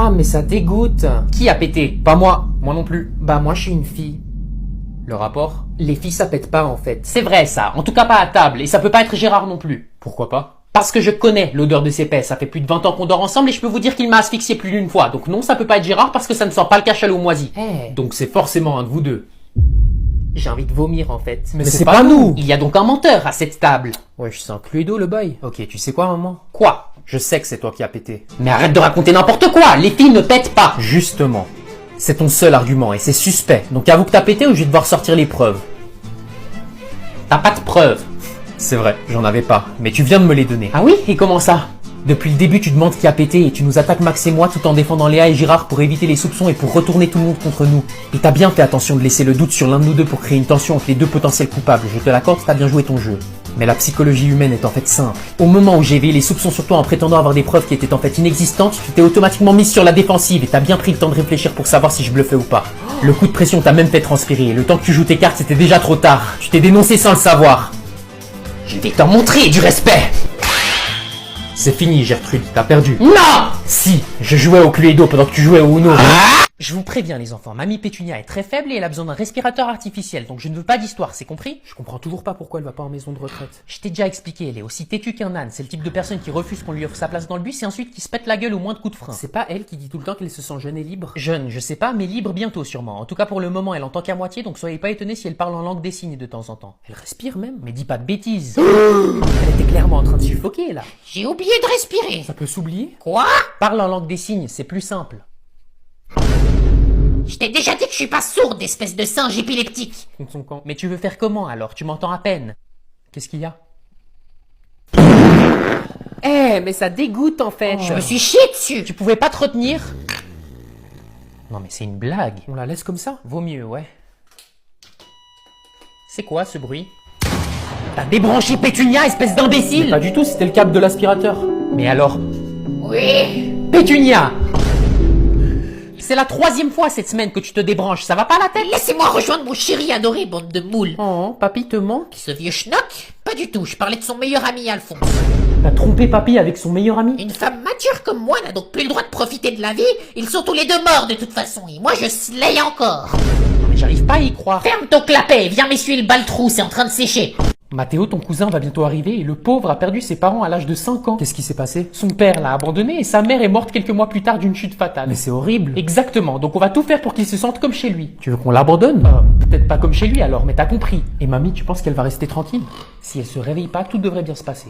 Ah, mais ça dégoûte. Qui a pété? Pas moi. Moi non plus. Bah moi je suis une fille. Le rapport? Les filles ça pète pas en fait. C'est vrai ça, en tout cas pas à table, et ça peut pas être Gérard non plus. Pourquoi pas? Parce que je connais l'odeur de ses pets, ça fait plus de 20 ans qu'on dort ensemble et je peux vous dire qu'il m'a asphyxié plus d'une fois. Donc non, ça peut pas être Gérard parce que ça ne sent pas le cachalot moisi. Donc c'est forcément un de vous deux. J'ai envie de vomir en fait. Mais c'est pas nous. Il y a donc un menteur à cette table. Ouais, je sens Cluedo le boy. Ok, tu sais quoi maman? Quoi? Je sais que c'est toi qui as pété. Mais arrête de raconter n'importe quoi, les filles ne pètent pas. Justement. C'est ton seul argument et c'est suspect. Donc avoue que t'as pété ou je vais devoir sortir les preuves. T'as pas de preuves. C'est vrai, j'en avais pas. Mais tu viens de me les donner. Ah oui? Et comment ça? Depuis le début, tu demandes qui a pété et tu nous attaques Max et moi tout en défendant Léa et Girard pour éviter les soupçons et pour retourner tout le monde contre nous. Et t'as bien fait attention de laisser le doute sur l'un de nous deux pour créer une tension entre les deux potentiels coupables. Je te l'accorde, t'as bien joué ton jeu. Mais la psychologie humaine est en fait simple. Au moment où j'ai éveillé les soupçons sur toi en prétendant avoir des preuves qui étaient en fait inexistantes, tu t'es automatiquement mise sur la défensive et t'as bien pris le temps de réfléchir pour savoir si je bluffais ou pas. Le coup de pression t'a même fait transpirer et le temps que tu joues tes cartes, c'était déjà trop tard. Tu t'es dénoncé sans le savoir. Je vais t'en montrer du respect. C'est fini, Gertrude, t'as perdu. Non! Si, je jouais au Cluedo pendant que tu jouais au Uno. Je vous préviens les enfants, Mamie Pétunia est très faible et elle a besoin d'un respirateur artificiel, donc je ne veux pas d'histoire, c'est compris? Je comprends toujours pas pourquoi elle va pas en maison de retraite. Je t'ai déjà expliqué, elle est aussi têtue qu'un âne, c'est le type de personne qui refuse qu'on lui offre sa place dans le bus et ensuite qui se pète la gueule au moins de coups de frein. C'est pas elle qui dit tout le temps qu'elle se sent jeune et libre? Jeune, je sais pas, mais libre bientôt sûrement. En tout cas pour le moment, elle entend qu'à moitié, donc soyez pas étonnés si elle parle en langue des signes de temps en temps. Elle respire même? Mais dis pas de bêtises. Elle était clairement en train de suffoquer là. J'ai oublié de respirer. Ça peut s'oublier? Quoi? Parle en langue des signes, c'est plus simple. Je t'ai déjà dit que je suis pas sourde, espèce de singe épileptique. Contre son camp. Mais tu veux faire comment alors? Tu m'entends à peine. Qu'est-ce qu'il y a? Mais ça dégoûte en fait. Je me suis chié dessus. Tu pouvais pas te retenir? Non mais c'est une blague. On la laisse comme ça? Vaut mieux, ouais. C'est quoi ce bruit? T'as débranché Pétunia, espèce d'imbécile! Pas du tout, c'était le câble de l'aspirateur. Mais alors? Oui. Pétunia! C'est la 3e fois cette semaine que tu te débranches, ça va pas la tête? Laissez-moi rejoindre mon chéri adoré, bande de moules. Oh, papy te manque? Ce vieux schnock? Pas du tout, je parlais de son meilleur ami Alphonse. T'as trompé papy avec son meilleur ami? Une femme mature comme moi n'a donc plus le droit de profiter de la vie. Ils sont tous les deux morts de toute façon, et moi je slay encore. Non mais j'arrive pas à y croire. Ferme ton clapet et viens m'essuyer le baltrou, c'est en train de sécher. Mathéo, ton cousin, va bientôt arriver et le pauvre a perdu ses parents à l'âge de 5 ans. Qu'est-ce qui s'est passé? Son père l'a abandonné et sa mère est morte quelques mois plus tard d'une chute fatale. Mais c'est horrible. Exactement, donc on va tout faire pour qu'il se sente comme chez lui. Tu veux qu'on l'abandonne? Peut-être pas comme chez lui alors, mais t'as compris. Et mamie, tu penses qu'elle va rester tranquille? Si elle se réveille pas, tout devrait bien se passer.